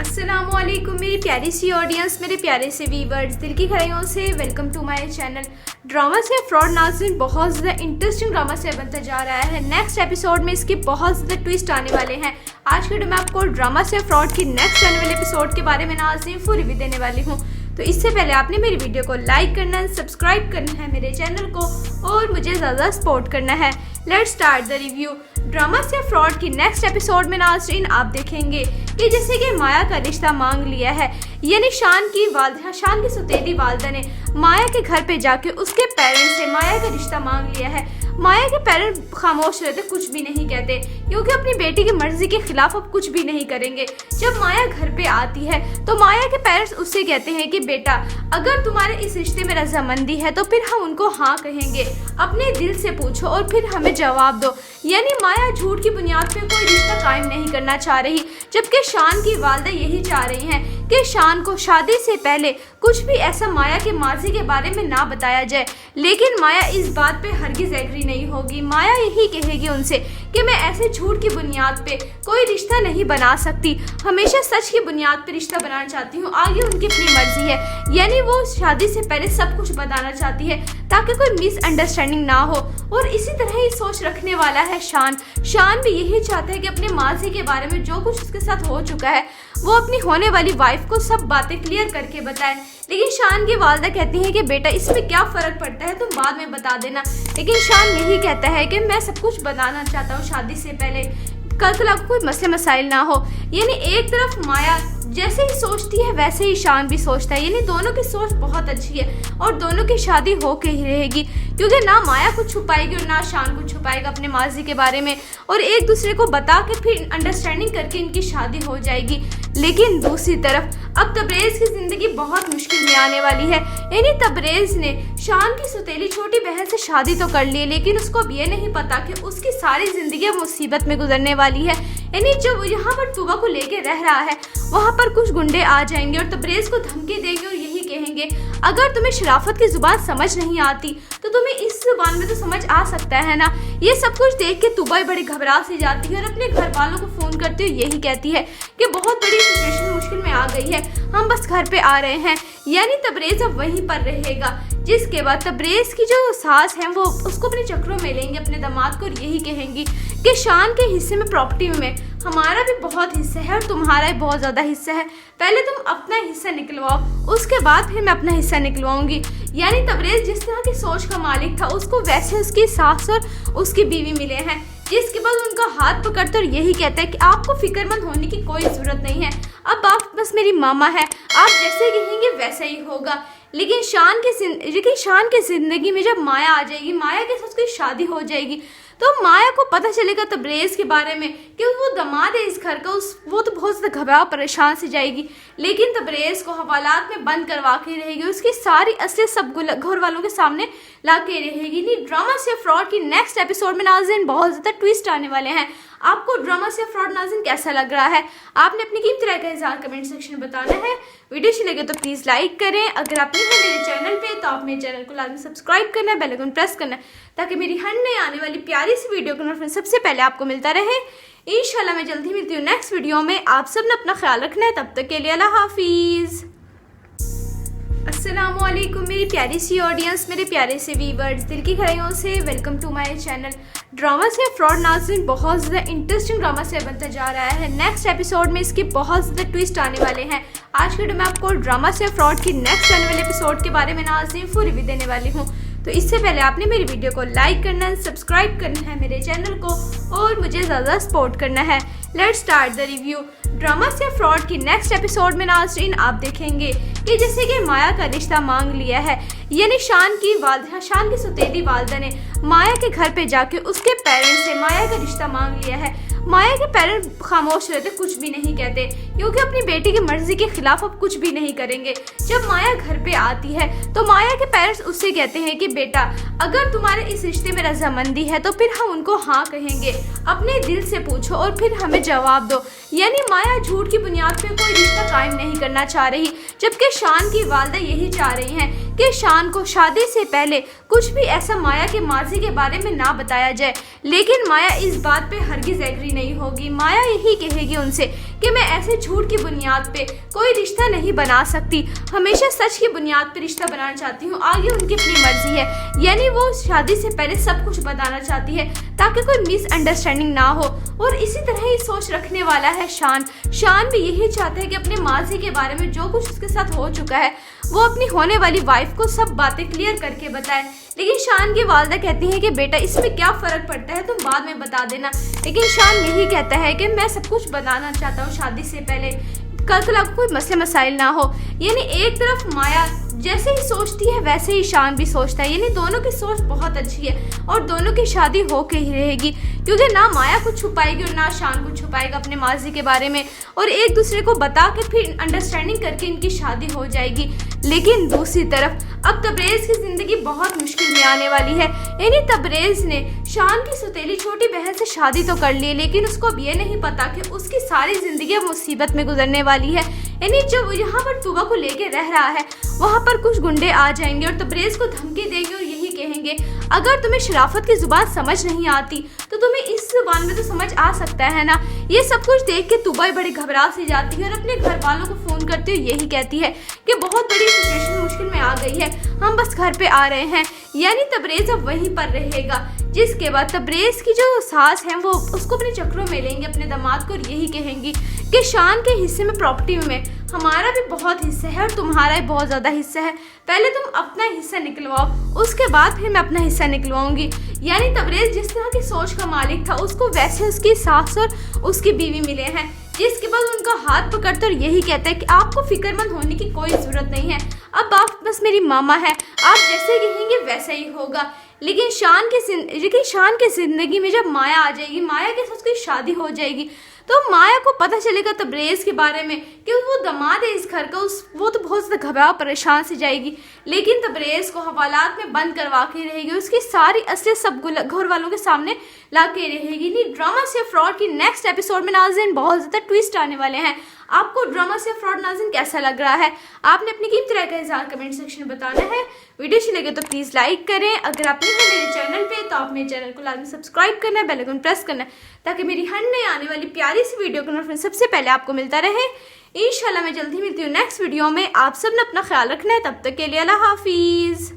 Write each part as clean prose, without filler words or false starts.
अस्सलामुअलैकुम मेरी प्यारी सी ऑडियंस, मेरे प्यारे से व्यूअर्स, दिल की गहराइयों से welcome to my channel. Drama से फ्रॉड नाज़रीन बहुत ज़्यादा इंटरेस्टिंग ड्रामा से बनता जा रहा है। नेक्स्ट एपिसोड में इसके बहुत ज़्यादा ट्विस्ट आने वाले हैं। आज के वीडियो में आपको ड्रामा से फ्रॉड की नेक्स्ट आने वाले एपिसोड के बारे में नाज़रीन फुल रिव्यू देने वाली हूँ। तो इससे पहले आपने मेरी वीडियो को लाइक करना है, सब्सक्राइब करना है मेरे चैनल को और मुझे ज़्यादा सपोर्ट करना है। Let's start the review. Drama से फ्रॉड की नेक्स्ट एपिसोड में नाज़रीन आप देखेंगे कि जैसे कि माया का रिश्ता मांग लिया है, यानी शान की सौतेली वालदा ने माया के घर पे जाके उसके पेरेंट्स से माया का रिश्ता मांग लिया है। माया के पेरेंट्स खामोश रहते, कुछ भी नहीं कहते, क्योंकि अपनी बेटी की मर्जी के खिलाफ अब कुछ भी नहीं करेंगे। जब माया घर पे आती है तो माया के पेरेंट्स उससे कहते हैं कि बेटा, अगर तुम्हारे इस रिश्ते में रजामंदी है तो फिर हम उनको हाँ कहेंगे, अपने दिल से पूछो और फिर हमें जवाब दो। यानी माया झूठ की बुनियाद पे कोई रिश्ता कायम नहीं करना चाह रही, जबकि शान की वालदा यही चाह रही हैं कि शान को शादी से पहले कुछ भी ऐसा माया के माजी के बारे में ना बताया जाए। लेकिन माया इस बात पे हरगिज एग्री नहीं होगी। माया यही कहेगी उनसे कि मैं ऐसे झूठ की बुनियाद पे कोई रिश्ता नहीं बना सकती, हमेशा सच की बुनियाद पे रिश्ता बनाना चाहती हूँ। आगे उनकी अपनी मर्जी है, यानी वो शादी से पहले सब कुछ बताना चाहती है ताकि कोई मिसअंडरस्टैंडिंग ना हो। और इसी तरह ही सोच रखने वाला है शान भी यही चाहता है कि अपने माजी के बारे में जो कुछ उसके साथ हो चुका है वो अपनी होने वाली वाइफ को सब बातें क्लियर करके बताए। लेकिन शान की वालदा कहती है कि बेटा, इसमें क्या फर्क पड़ता है, तुम बाद में बता देना। लेकिन शान यही कहता है कि मैं सब कुछ बताना चाहता हूँ शादी से पहले, कल कोई मसले मसाइल ना हो। यानी एक तरफ माया जैसे ही सोचती है वैसे ही शान भी सोचता है, यानी दोनों की सोच बहुत अच्छी है और दोनों की शादी होके ही रहेगी, क्योंकि ना माया कुछ छुपाएगी और ना शान कुछ छुपाएगा अपने माजी के बारे में, और एक दूसरे को बता के फिर अंडरस्टैंडिंग करके इनकी शादी हो जाएगी। लेकिन दूसरी तरफ अब तबरेज की जिंदगी बहुत मुश्किल में आने वाली है। यानी तबरेज ने शान की सौतेली छोटी बहन से शादी तो कर ली, लेकिन उसको अब ये नहीं पता कि उसकी सारी जिंदगी मुसीबत में गुजरने वाली है। यानी जब यहाँ पर तुबा को लेके रह रहा है वहाँ पर कुछ गुंडे आ जाएंगे और तबरेज को धमकी देंगे और यही कहेंगे, अगर तुम्हें शराफत की जुबान समझ नहीं आती तो तुम्हें इस जुबान में तो समझ आ सकता है ना। ये सब कुछ देख के तुबा बड़ी घबरा सी जाती है और अपने घर वालों को फोन करते हुए यही कहती है कि बहुत बड़ी सिचुएशन मुश्किल में आ गई है, हम बस घर पे आ रहे हैं। यानी तबरेज अब वहीं पर रहेगा, जिसके बाद तबरेज की जो सास है वो उसको अपने चक्रों में लेंगे, अपने दामाद को, और यही कहेंगी कि शान के हिस्से में प्रॉपर्टी में हमारा भी बहुत हिस्सा है और तुम्हारा भी बहुत ज़्यादा हिस्सा है, पहले तुम अपना हिस्सा निकलवाओ, उसके बाद फिर मैं अपना हिस्सा निकलवाऊंगी। यानी तबरेज जिस तरह की सोच का मालिक था उसको वैसे उसकी सास और उसकी बीवी मिले हैं, जिसके बाद उनका हाथ पकड़ते और यही कहता है कि आपको फिक्रमंद होने की कोई ज़रूरत नहीं है, अब आप बस मेरी मामा है, आप जैसे कहेंगे वैसा ही होगा। लेकिन शान की ज़िंदगी में जब माया आ जाएगी, माया के साथ उसकी शादी हो जाएगी, तो माया को पता चलेगा तबरेज के बारे में कि वो दामाद है इस घर का, वो तो बहुत ज़्यादा घबरा परेशान से जाएगी। लेकिन तबरेज को हवालात में बंद करवा के रहेगी, उसकी सारी असलियत सब घर वालों के सामने ला के रहेगी। नहीं, ड्रामा से फ्रॉड की नेक्स्ट एपिसोड में नाज़रीन बहुत ज़्यादा ट्विस्ट आने वाले हैं। आपको ड्रामा से फ्रॉड नाज़रीन कैसा लग रहा है, आपने अपनी कीमती राय का इज़हार कमेंट सेक्शन में बताना है। वीडियो अच्छी लगे तो प्लीज़ लाइक करें। अगर आप नहीं हैं मेरे चैनल पे तो आप मेरे चैनल को लाजमी सब्सक्राइब करना है, बेल आइकन प्रेस करना है, ताकि मेरी हर नई आने वाली प्यारी सी वीडियो का नोटिफिकेशन सबसे पहले आपको मिलता रहे। इंशाल्लाह मैं जल्दी मिलती हूँ नेक्स्ट वीडियो में। आप सब ने अपना ख्याल रखना है, तब तक के लिए अल्लाह हाफिज़। अस्सलामुअलैकुम मेरी प्यारी सी ऑडियंस, मेरे प्यारे से व्यूअर्स, दिल की गहराइयों से welcome to my channel. Drama से फ्रॉड नाज़रीन बहुत ज़्यादा इंटरेस्टिंग ड्रामा से बनता जा रहा है। नेक्स्ट एपिसोड में इसके बहुत ज़्यादा ट्विस्ट आने वाले हैं। आज के वीडियो में आपको ड्रामा से फ्रॉड की नेक्स्ट आने वाले एपिसोड के बारे में नाज़रीन फुल रिव्यू देने वाली हूँ। तो इससे पहले आपने मेरी वीडियो को लाइक करना है, सब्सक्राइब करना है मेरे चैनल को और मुझे ज़्यादा सपोर्ट करना है। Let's start the review. Drama से फ्रॉड की नेक्स्ट एपिसोड में नाज़रीन आप देखेंगे कि जैसे कि माया का रिश्ता मांग लिया है, यानी शान की सौतेली वालदा ने माया के घर पे जाके उसके पेरेंट्स से माया का रिश्ता मांग लिया है। माया के पेरेंट्स खामोश रहते, कुछ भी नहीं कहते, क्योंकि अपनी बेटी की मर्जी के खिलाफ अब कुछ भी नहीं करेंगे। जब माया घर पे आती है तो माया के पेरेंट्स उससे कहते हैं कि बेटा, अगर तुम्हारे इस रिश्ते में रजामंदी है तो फिर हम उनको हाँ कहेंगे, अपने दिल से पूछो और फिर हमें जवाब दो। यानी माया झूठ की बुनियाद पे कोई रिश्ता कायम नहीं करना चाह रही, जबकि शान की वालदा यही चाह रही हैं कि शान को शादी से पहले कुछ भी ऐसा माया के माजी के बारे में ना बताया जाए। लेकिन माया इस बात पे हरगिज एग्री नहीं होगी। माया यही कहेगी उनसे कि मैं ऐसे झूठ की बुनियाद पे कोई रिश्ता नहीं बना सकती, हमेशा सच की बुनियाद पे रिश्ता बनाना चाहती हूँ। आगे उनकी अपनी मर्जी है, यानी वो शादी से पहले सब कुछ बताना चाहती है ताकि कोई मिसअंडरस्टैंडिंग ना हो। और इसी तरह ही सोच रखने वाला है शान। शान भी यही चाहता है कि अपने माजी के बारे में जो कुछ उसके साथ हो चुका है वो अपनी होने वाली वाइफ को सब बातें क्लियर करके बताए। लेकिन शान की वालदा कहती है कि बेटा इसमें क्या फर्क पड़ता है, तुम बाद में बता देना। लेकिन शान यही कहता है कि मैं सब कुछ बताना चाहता हूँ शादी से पहले, कल कोई मसले मसाइल ना हो। यानी एक तरफ माया जैसे ही सोचती है वैसे ही शान भी सोचता है, यानी दोनों की सोच बहुत अच्छी है और दोनों की शादी होके ही रहेगी, क्योंकि ना माया कुछ छुपाएगी और ना शान कुछ छुपाएगा अपने माजी के बारे में, और एक दूसरे को बता के फिर अंडरस्टैंडिंग करके इनकी शादी हो जाएगी। लेकिन दूसरी तरफ अब तबरेज की जिंदगी बहुत मुश्किल में आने वाली है। यानी तबरेज ने शान की सौतेली छोटी बहन से शादी तो कर ली, लेकिन उसको अब ये नहीं पता कि उसकी सारी जिंदगी मुसीबत में गुजरने वाली है। यानी जब यहाँ पर तुबा को लेके रह रहा है वहाँ पर कुछ गुंडे आ जाएंगे और तबरेज को धमकी देंगे और यही कहेंगे अगर तुम्हें शराफत की जुबान समझ नहीं आती तो तुम्हें इस जुबान में तो समझ आ सकता है ना। ये सब कुछ देख के तुबा बड़ी घबरा सी जाती है और अपने घर वालों को फोन करते हुए यही कहती है कि बहुत बड़ी सिचुएशन मुश्किल में आ गई है, हम बस घर पे आ रहे हैं। यानी तबरेज अब वहीं पर रहेगा, जिसके बाद तबरेज की जो सास है वो उसको अपने चक्रों में लेंगे अपने दामाद को और यही कहेंगी कि शान के हिस्से में प्रॉपर्टी में हमारा भी बहुत हिस्सा है और तुम्हारा भी बहुत ज़्यादा हिस्सा है, पहले तुम अपना हिस्सा निकलवाओ उसके बाद फिर मैं अपना हिस्सा निकलवाऊंगी। यानी तबरेज जिस तरह की सोच का मालिक था उसको वैसे उसकी सास और उसकी बीवी मिले हैं, जिसके बाद उनका हाथ पकड़ते और यही कहता है कि आपको फिक्रमंद होने की कोई ज़रूरत नहीं है, अब आप बस मेरी मामा है, आप जैसे कहेंगे वैसा ही होगा। लेकिन शान की ज़िंदगी में जब माया आ जाएगी, माया के साथ उसकी शादी हो जाएगी, तो माया को पता चलेगा तबरेज के बारे में कि वो दामाद है इस घर का, वो तो बहुत ज़्यादा घबरा परेशान से जाएगी। लेकिन तबरेज को हवालात में बंद करवा के रहेगी, उसकी सारी असलियत सब घर वालों के सामने ला के रहेगी। नहीं, ड्रामा से फ्रॉड की नेक्स्ट एपिसोड में नाज़रीन बहुत ज़्यादा ट्विस्ट आने वाले हैं। आपको ड्रामा से फ्रॉड नाज़रीन कैसा लग रहा है? आपने अपनी कीमती राय का इज़हार कमेंट सेक्शन में बताना है। वीडियो अच्छी लगे तो प्लीज़ लाइक करें। अगर आप नहीं हैं मेरे चैनल पे तो आप मेरे चैनल को लाजमी सब्सक्राइब करना है, बेल आइकन प्रेस करना है ताकि मेरी हर नई आने वाली प्यारी सी वीडियो का नोटिफिकेशन सबसे पहले आपको मिलता रहे। इंशाल्लाह मैं जल्दी मिलती हूँ नेक्स्ट वीडियो में। आप सब ने अपना ख्याल रखना है, तब तक के लिए अल्लाह हाफिज़।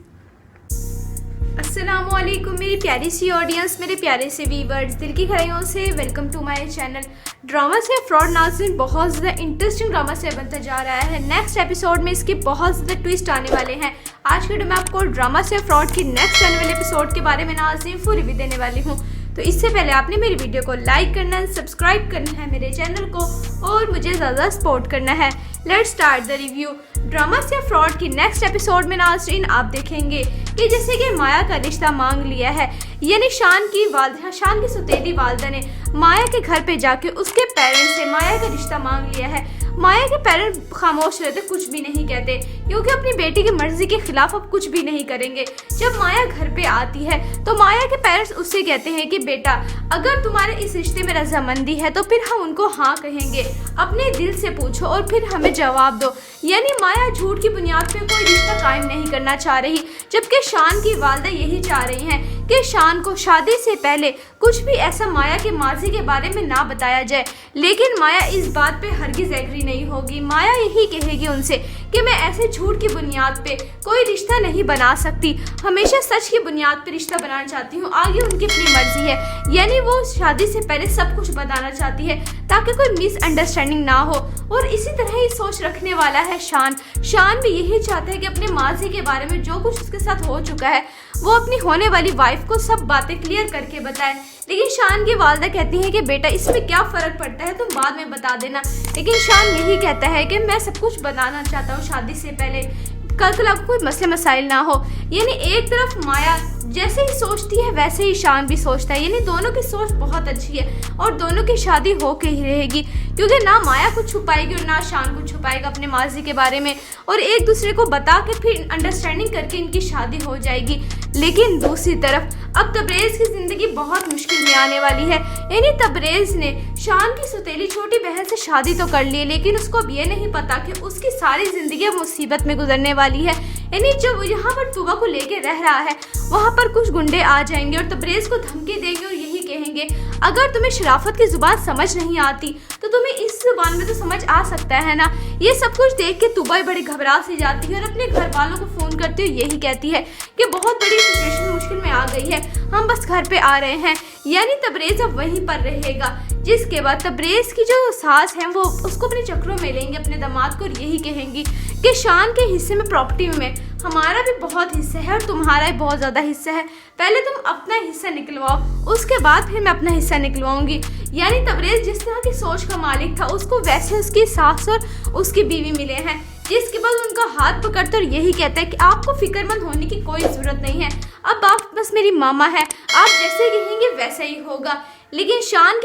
अस्सलामुअलैकुम मेरी प्यारी सी ऑडियंस, मेरे प्यारे से व्यूअर्स, दिल की गहराइयों से welcome to my channel. Drama से फ्रॉड नाज़रीन बहुत ज़्यादा इंटरेस्टिंग ड्रामा से बनता जा रहा है। नेक्स्ट एपिसोड में इसके बहुत ज़्यादा ट्विस्ट आने वाले हैं। आज के वीडियो में आपको ड्रामा से फ्रॉड की नेक्स्ट आने वाले एपिसोड के बारे में नाज़रीन फुल रिव्यू देने वाली हूँ। तो इससे पहले आपने मेरी वीडियो को लाइक करना है, सब्सक्राइब करना है मेरे चैनल को और मुझे ज़्यादा सपोर्ट करना है। Let's start the review. Drama से फ्रॉड की नेक्स्ट एपिसोड में नाज़रीन आप देखेंगे कि जैसे कि माया का रिश्ता मांग लिया है, यानी शान की सौतेली वालदा ने माया के घर पे जाके उसके पेरेंट्स से माया का रिश्ता मांग लिया है। माया के पेरेंट्स खामोश रहते, कुछ भी नहीं कहते, क्योंकि अपनी बेटी की मर्जी के खिलाफ अब कुछ भी नहीं करेंगे। जब माया घर पे आती है तो माया के पेरेंट्स उससे कहते हैं कि बेटा अगर तुम्हारे इस रिश्ते में रजामंदी है तो फिर हम उनको हाँ कहेंगे, अपने दिल से पूछो और फिर हमें जवाब दो। यानी माया झूठ की बुनियाद पे कोई रिश्ता कायम नहीं करना चाह रही, जबकि शान की वालदा यही चाह रही हैं कि शान को शादी से पहले कुछ भी ऐसा माया के माजी के बारे में ना बताया जाए। लेकिन माया इस बात पे हरगिज एग्री नहीं होगी। माया यही कहेगी उनसे कि मैं ऐसे झूठ की बुनियाद पे कोई रिश्ता नहीं बना सकती, हमेशा सच की बुनियाद पे रिश्ता बनाना चाहती हूँ। आगे उनकी अपनी मर्जी है, यानी वो शादी से पहले सब कुछ बताना चाहती है ताकि कोई मिसअंडरस्टैंडिंग ना हो। और इसी तरह ही सोच रखने वाला है शान। शान भी यही चाहता है कि अपने माजी के बारे में जो कुछ उसके साथ हो चुका है वो अपनी होने वाली वाइफ को सब बातें क्लियर करके बताए। लेकिन शान की वालदा कहती है कि बेटा इसमें क्या फ़र्क पड़ता है, तुम बाद में बता देना। लेकिन शान यही कहता है कि मैं सब कुछ बताना चाहता हूँ शादी से पहले, कल कोई मसले मसाइल ना हो। यानी एक तरफ माया जैसे ही सोचती है वैसे ही शान भी सोचता है, यानी दोनों की सोच बहुत अच्छी है और दोनों की शादी होके ही रहेगी, क्योंकि ना माया कुछ छुपाएगी और ना शान कुछ छुपाएगा अपने माजी के बारे में, और एक दूसरे को बता के फिर अंडरस्टैंडिंग करके इनकी शादी हो जाएगी। लेकिन दूसरी तरफ अब तबरेज की जिंदगी बहुत मुश्किल में आने वाली है। यानी तबरेज ने शान की सौतेली छोटी बहन से शादी तो कर ली, लेकिन उसको अब ये नहीं पता कि उसकी सारी जिंदगी अब मुसीबत में गुजरने वाली है। यानी जब यहाँ पर तुबा को लेके रह रहा है वहाँ पर कुछ गुंडे आ जाएंगे और तबरेज़ को धमकी देंगे और यही कहेंगे अगर तुम्हें शराफत की जुबान समझ नहीं आती तो तुम्हें इस जुबान में तो समझ आ सकता है ना। ये सब कुछ देख के तुबा बड़ी घबरा सी जाती है और अपने घर वालों को फ़ोन करते हुए यही कहती है कि बहुत बड़ी सिचुएशन मुश्किल में आ गई है, हम बस घर पे आ रहे हैं। यानी तबरेज़ अब वहीं पर रहेगा, जिसके बाद तबरेज़ की जो सास है वो उसको अपने चक्रों में लेंगे अपने दामाद को और यही कहेंगी कि शान के हिस्से में प्रॉपर्टी में हमारा भी बहुत हिस्सा है और तुम्हारा भी बहुत ज़्यादा हिस्सा है, पहले तुम अपना हिस्सा निकलवाओ, उसके बाद फिर मैं अपना हिस्सा निकलवाऊंगी। यानी तबरेज़ जिस तरह की सोच का मालिक था उसको वैसे उसकी सास और उसकी बीवी मिले हैं, जिसके बाद उनका हाथ पकड़कर और यही कहता है कि आपको फिक्रमंद होने की कोई ज़रूरत नहीं है, अब आप बस मेरी मामा है, आप जैसे कहेंगे वैसा ही होगा। लेकिन शान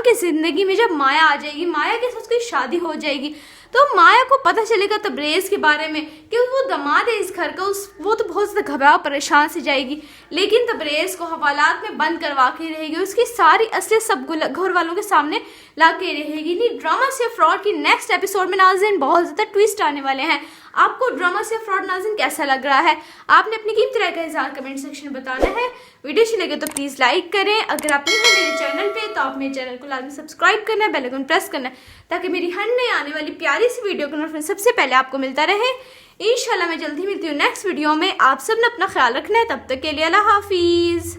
की ज़िंदगी में जब माया आ जाएगी, माया के साथ उसकी शादी हो जाएगी, तो माया को पता चलेगा तबरेज़ के बारे में कि वो दामाद है इस घर का, वो तो बहुत ज़्यादा घबरा परेशान से जाएगी। लेकिन तबरेज़ को हवालात में बंद करवा के रहेगी, उसकी सारी असलियत सब घर वालों के सामने ला के रहेगी। नहीं, ड्रामा से फ्रॉड की नेक्स्ट एपिसोड में नाज़रीन बहुत ज़्यादा ट्विस्ट आने वाले हैं। आपको ड्रामा से फ्रॉड नाज़रीन कैसा लग रहा है? आपने अपनी कीमती राय का इज़हार कमेंट सेक्शन में बताना है। वीडियो अच्छी लगे तो प्लीज़ लाइक करें। अगर आप नहीं हैं मेरे चैनल पे तो आप मेरे चैनल को लाजमी सब्सक्राइब करना है, बेल आइकन प्रेस करना है ताकि मेरी हर नई आने वाली प्यारी सी वीडियो का नोटिफिकेशन सबसे पहले आपको मिलता रहे। इंशाल्लाह मैं जल्दी मिलती हूँ नेक्स्ट वीडियो में। आप सब ने अपना ख्याल रखना है, तब तक के लिए अल्लाह हाफिज़।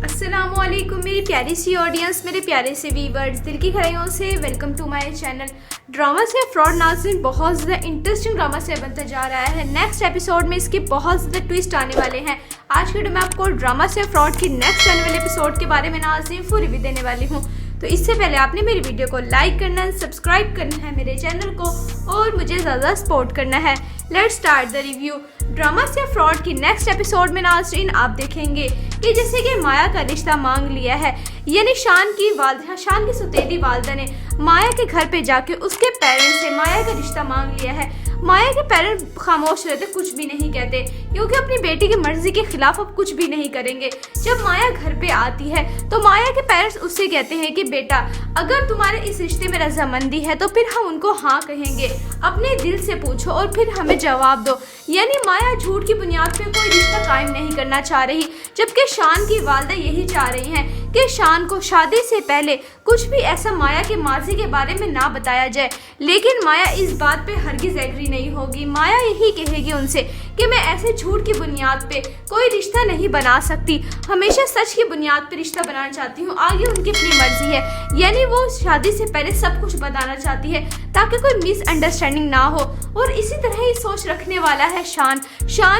अस्सलामुअलैकुम मेरी प्यारी सी ऑडियंस, मेरे प्यारे से व्यूअर्स, दिल की गहराइयों से welcome to my channel. Drama से फ्रॉड नाज़रीन बहुत ज़्यादा इंटरेस्टिंग ड्रामा से बनता जा रहा है। नेक्स्ट एपिसोड में इसके बहुत ज़्यादा ट्विस्ट आने वाले हैं। आज के वीडियो में आपको ड्रामा से फ्रॉड की नेक्स्ट आने वाले एपिसोड के बारे में नाज़रीन फुल रिव्यू देने वाली हूँ। तो इससे पहले आपने मेरी वीडियो को लाइक करना है, सब्सक्राइब करना है मेरे चैनल को और मुझे ज़्यादा सपोर्ट करना है। Let's start the review. Drama से फ्रॉड की नेक्स्ट एपिसोड में नाज़रीन आप देखेंगे कि जैसे कि माया का रिश्ता मांग लिया है, यानी शान की सौतेली वालदा ने माया के घर पे जाके उसके पेरेंट्स से माया का रिश्ता मांग लिया है। माया के पेरेंट्स खामोश रहते, कुछ भी नहीं कहते, क्योंकि अपनी बेटी की मर्जी के खिलाफ अब कुछ भी नहीं करेंगे। जब माया घर पे आती है तो माया के पेरेंट्स उससे कहते हैं कि बेटा अगर तुम्हारे इस रिश्ते में रजामंदी है तो फिर हम उनको हाँ कहेंगे, अपने दिल से पूछो और फिर हमें जवाब दो। यानी माया झूठ की बुनियाद पे कोई रिश्ता कायम नहीं करना चाह रही, जबकि शान की वालदा यही चाह रही हैं कि शान को शादी से पहले कुछ भी ऐसा माया के माजी के बारे में ना बताया जाए। लेकिन माया इस बात पे हरगिज एग्री नहीं होगी। माया यही कहेगी उनसे कि मैं ऐसे झूठ की बुनियाद पे कोई रिश्ता नहीं बना सकती, हमेशा सच की बुनियाद पे रिश्ता बनाना चाहती हूँ। आगे उनकी अपनी मर्जी है, यानी वो शादी से पहले सब कुछ बताना चाहती है ताकि कोई मिसअंडरस्टैंडिंग ना हो। और इसी तरह ही सोच रखने वाला है शान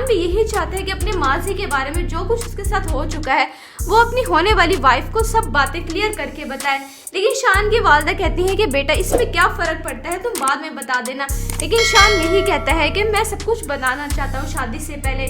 भी यही चाहता है कि अपने माजी के बारे में जो कुछ उसके साथ हो चुका है वो अपनी होने वाली वाइफ को सब बातें क्लियर करके बताए। लेकिन शान की वालदा कहती है कि बेटा इसमें क्या फ़र्क पड़ता है, तुम बाद में बता देना। लेकिन शान यही कहता है कि मैं सब कुछ बताना चाहता हूँ शादी से पहले,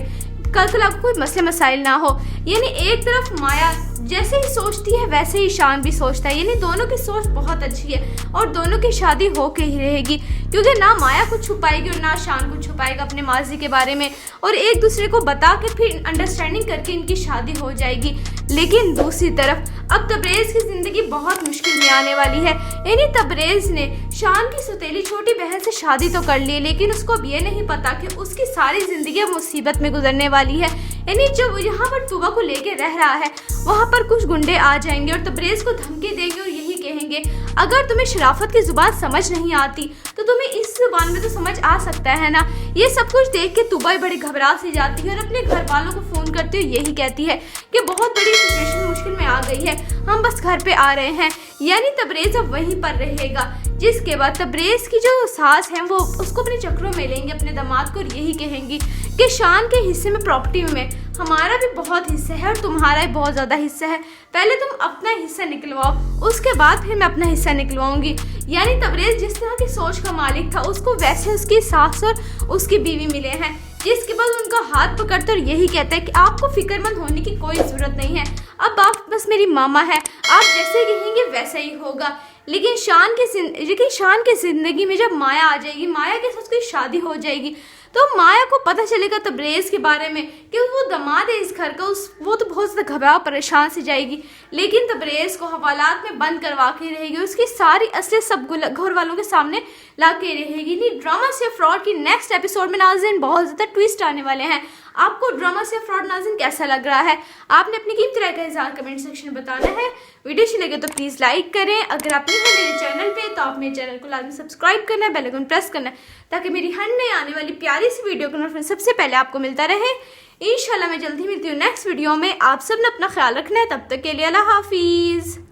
कल आपको कोई मसले मसाइल ना हो। यानी एक तरफ माया जैसे ही सोचती है वैसे ही शान भी सोचता है, यानी दोनों की सोच बहुत अच्छी है और दोनों की शादी होके ही रहेगी, क्योंकि ना माया कुछ छुपाएगी और ना शान कुछ छुपाएगा अपने माजी के बारे में, और एक दूसरे को बता के फिर अंडरस्टैंडिंग करके इनकी शादी हो जाएगी। लेकिन दूसरी तरफ अब तबरेज़ की ज़िंदगी बहुत मुश्किल में आने वाली है। यानी तबरेज़ ने शान की सौतेली छोटी बहन से शादी तो कर ली, लेकिन उसको अब ये नहीं पता कि उसकी सारी ज़िंदगी मुसीबत में गुजरने वाली है। यानी जब यहाँ पर तुबा को लेके रह रहा है वहाँ पर कुछ गुंडे आ जाएंगे और तबरेज़ को धमकी देंगे और यही कहेंगे अगर तुम्हें शराफत की जुबान समझ नहीं आती तो तुम्हें इस जुबान में तो समझ आ सकता है ना। ये सब कुछ देख के तुबा बड़ी घबरा सी जाती है और अपने घर वालों को फ़ोन करते हुए यही कहती है कि बहुत बड़ी सिचुएशन मुश्किल में आ गई है, हम बस घर पे आ रहे हैं। यानी तबरेज़ अब वहीं पर रहेगा, जिसके बाद तबरेज़ की जो सास है वो उसको अपने चक्रों में लेंगे अपने दामाद को और यही कहेंगी कि शान के हिस्से में प्रॉपर्टी में हमारा भी बहुत हिस्सा है और तुम्हारा भी बहुत ज़्यादा हिस्सा है, पहले तुम अपना हिस्सा निकलवाओ, उसके बाद फिर मैं अपना हिस्सा निकलवाऊंगी। यानी तबरेज़ जिस तरह की सोच का मालिक था उसको वैसे उसकी सास और उसकी बीवी मिले हैं, जिसके बाद उनका हाथ पकड़ते और यही कहता है कि आपको फिक्रमंद होने की कोई ज़रूरत नहीं है, अब आप बस मेरी मामा है, आप जैसे कहेंगे वैसा ही होगा। लेकिन शान की ज़िंदगी में जब माया आ जाएगी, माया के साथ उसकी शादी हो जाएगी, तो माया को पता चलेगा तबरेज़ के बारे में कि वो दामाद है इस घर का, वो तो बहुत ज़्यादा घबरा परेशान से जाएगी, लेकिन तबरेज़ को हवालात में बंद करवा के रहेगी, उसकी सारी असलियत सब घर वालों के सामने ला के रहेगी। नहीं, ड्रामा से फ्रॉड की नेक्स्ट एपिसोड में नाज़रीन बहुत ज़्यादा ट्विस्ट आने वाले हैं। आपको ड्रामा से फ्रॉड नाज़रीन कैसा लग रहा है? आपने अपनी कीमती राय का इज़हार कमेंट सेक्शन में बताना है। वीडियो अच्छी लगे तो प्लीज़ लाइक करें। अगर आप नहीं हैं मेरे चैनल पे तो आप मेरे चैनल को लाजमी सब्सक्राइब करना है, बेल आइकन प्रेस करना है, ताकि मेरी हर नई आने वाली प्यारी सी वीडियो का नोटिफिकेशन सबसे पहले आपको मिलता रहे। इंशाल्लाह मैं जल्दी मिलती हूँ नेक्स्ट वीडियो में। आप सब ने अपना ख्याल रखना है। तब तक के लिए अल्लाह हाफिज़।